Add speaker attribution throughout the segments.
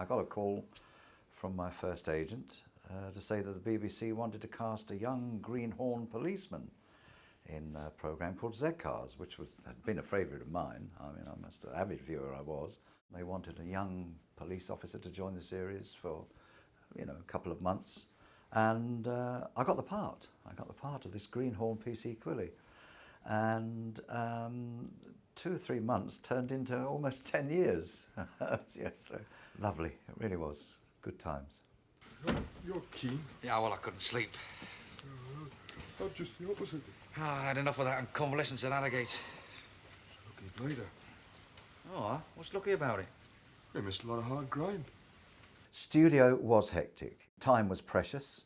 Speaker 1: I got a call from my first agent to say that the BBC wanted to cast a young greenhorn policeman in a programme called Z-Cars, which had been a favourite of mine. I mean, I'm an avid viewer, I was. They wanted a young police officer to join the series for, a couple of months. And I got the part. I got the part of this greenhorn PC Quilley. And 2 or 3 months turned into almost 10 years. Yes, so lovely. It really was. Good times.
Speaker 2: You're keen?
Speaker 3: Yeah, well, I couldn't sleep.
Speaker 2: I'm just the opposite.
Speaker 3: I had enough of that and convalescence at Allegate.
Speaker 2: Lucky later.
Speaker 3: Oh, what's lucky about it?
Speaker 2: We missed a lot of hard grind.
Speaker 1: Studio was hectic. Time was precious.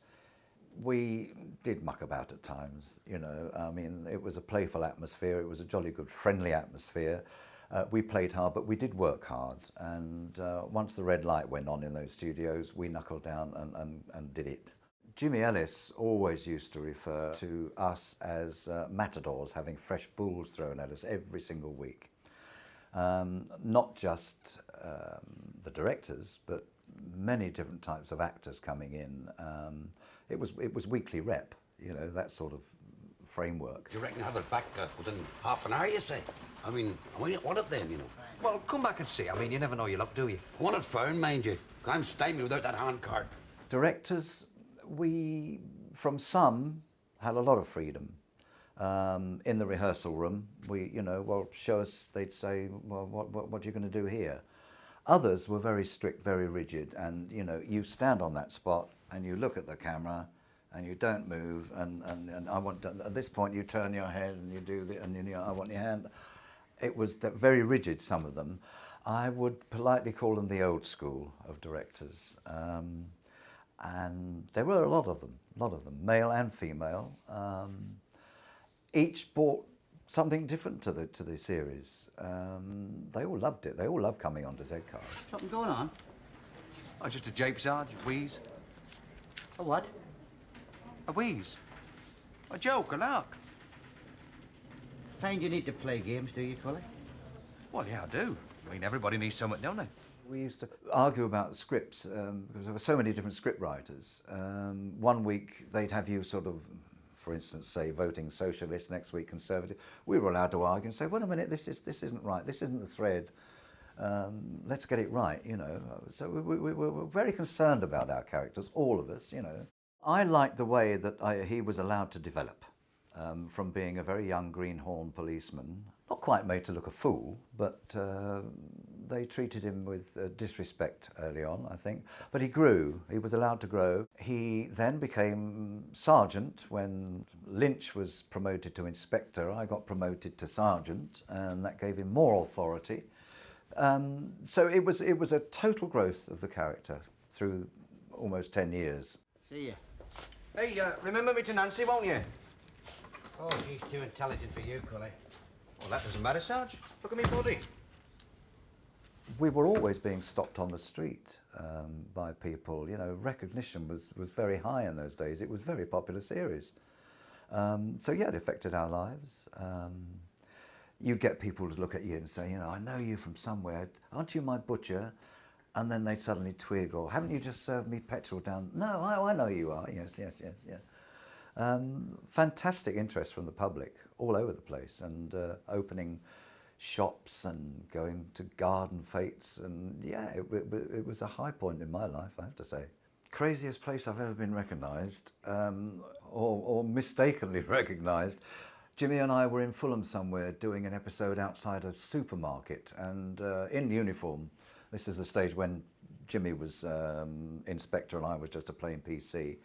Speaker 1: We did muck about at times, I mean, it was a playful atmosphere. It was a jolly good, friendly atmosphere. We played hard, but we did work hard. And once the red light went on in those studios, we knuckled down and did it. Jimmy Ellis always used to refer to us as matadors, having fresh bulls thrown at us every single week. Not just the directors, but many different types of actors coming in. It was weekly rep, that sort of framework.
Speaker 4: Do you reckon have it back within half an hour, you say? I mean, I want it then,
Speaker 3: Well, come back and see. I mean, you never know your luck, do you?
Speaker 4: I want it found, mind you. I'm stymied without that hand card.
Speaker 1: Directors, we, from some, had a lot of freedom. In the rehearsal room, show us, they'd say, well, what are you going to do here? Others were very strict, very rigid, and, you stand on that spot and you look at the camera and you don't move, and I want, at this point, you turn your head and you do the, and I want your hand. It was very rigid, some of them. I would politely call them the old school of directors. And there were a lot of them, male and female. Each brought something different to the series. They all loved it. They all loved coming onto Z-Cars.
Speaker 5: Something going on?
Speaker 3: Oh, just a jape, Sarge, a wheeze.
Speaker 5: A what?
Speaker 3: A wheeze. A joke, a lark.
Speaker 5: Find you need to play games, do you, Quilley?
Speaker 3: Well, yeah, I do. I mean, everybody needs something, don't they?
Speaker 1: We used to argue about the scripts because there were so many different script writers. One week they'd have you sort of, for instance, say voting socialist, next week conservative. We were allowed to argue and say, wait a minute, this isn't right, this isn't the thread. Let's get it right, So we were very concerned about our characters, all of us, I liked the way that he was allowed to develop from being a very young greenhorn policeman. Not quite made to look a fool, but they treated him with disrespect early on, I think. But he grew, he was allowed to grow. He then became sergeant when Lynch was promoted to inspector. I got promoted to sergeant, and that gave him more authority. So it was a total growth of the character through almost 10 years.
Speaker 5: See ya.
Speaker 3: Hey, remember me to Nancy, won't you?
Speaker 5: Oh, she's too intelligent for you, Quilley.
Speaker 3: Well, that doesn't matter, Sarge. Look at me body.
Speaker 1: We were always being stopped on the street by people. Recognition was very high in those days. It was a very popular series. So yeah, it affected our lives. You get people to look at you and say, I know you from somewhere. Aren't you my butcher? And then they suddenly twig, or haven't you just served me petrol down? No, I know you are. Yes. Fantastic interest from the public all over the place, and opening shops and going to garden fetes, and yeah, it was a high point in my life, I have to say. Craziest place I've ever been recognised, or mistakenly recognised. Jimmy and I were in Fulham somewhere doing an episode outside a supermarket, and in uniform. This is the stage when Jimmy was inspector and I was just a plain PC.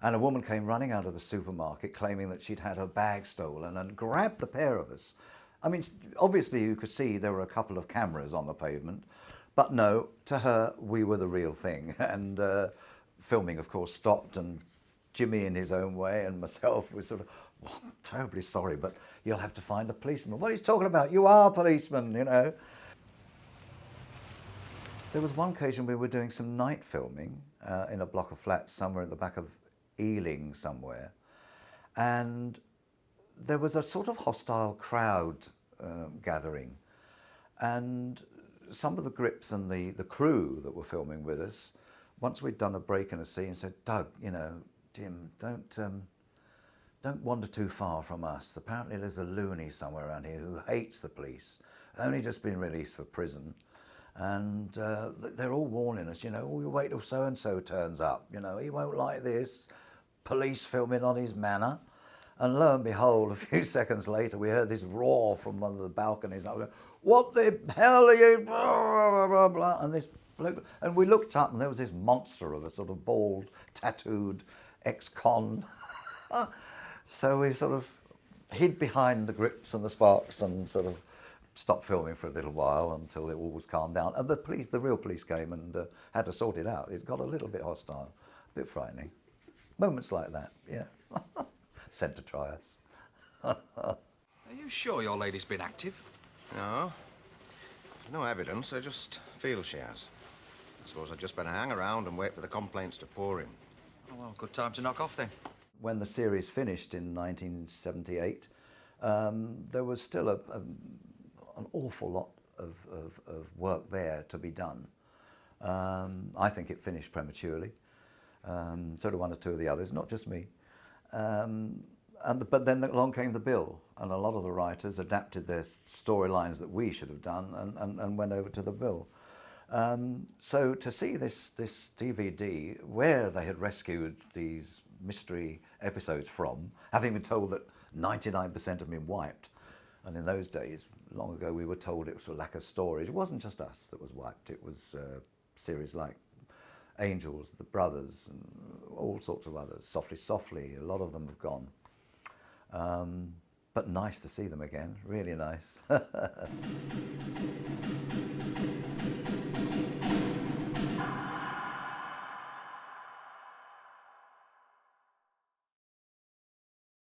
Speaker 1: And a woman came running out of the supermarket claiming that she'd had her bag stolen and grabbed the pair of us. I mean, obviously you could see there were a couple of cameras on the pavement, but no, to her, we were the real thing. And filming, of course, stopped, and Jimmy in his own way and myself was sort of, well, I'm terribly sorry, but you'll have to find a policeman. What are you talking about? You are a policeman, There was one occasion we were doing some night filming in a block of flats somewhere at the back of Ealing somewhere, and there was a sort of hostile crowd gathering, and some of the grips and the crew that were filming with us, once we'd done a break in a scene, said, Doug, you know, Jim, don't wander too far from us. Apparently there's a loony somewhere around here who hates the police, only just been released for prison. And they're all warning us, you know, oh, you wait till so-and-so turns up, you know, he won't like this. Police filming on his manor. And lo and behold, a few seconds later, we heard this roar from one of the balconies. And I went, what the hell are you, blah, blah, blah, blah. And this bloke, and we looked up and there was this monster of a sort of bald, tattooed ex-con. So we sort of hid behind the grips and the sparks and sort of stopped filming for a little while until it all was calmed down. And the real police came and had to sort it out. It got a little bit hostile, a bit frightening. Moments like that, yeah. Sent to try us.
Speaker 6: Are you sure your lady's been active?
Speaker 3: No. No evidence, I just feel she has. I suppose I'd just better hang around and wait for the complaints to pour in.
Speaker 6: Oh, well, good time to knock off then.
Speaker 1: When the series finished in 1978, there was still an awful lot of work there to be done. I think it finished prematurely. So do one or two of the others, not just me. But then along came the bill, and a lot of the writers adapted their storylines that we should have done and went over to the bill. So to see this DVD where they had rescued these mystery episodes from, having been told that 99% had been wiped, and in those days, long ago, we were told it was a lack of storage. It wasn't just us that was wiped, it was series like Angels, The Brothers, and all sorts of others. Softly, Softly, a lot of them have gone. But nice to see them again, really nice.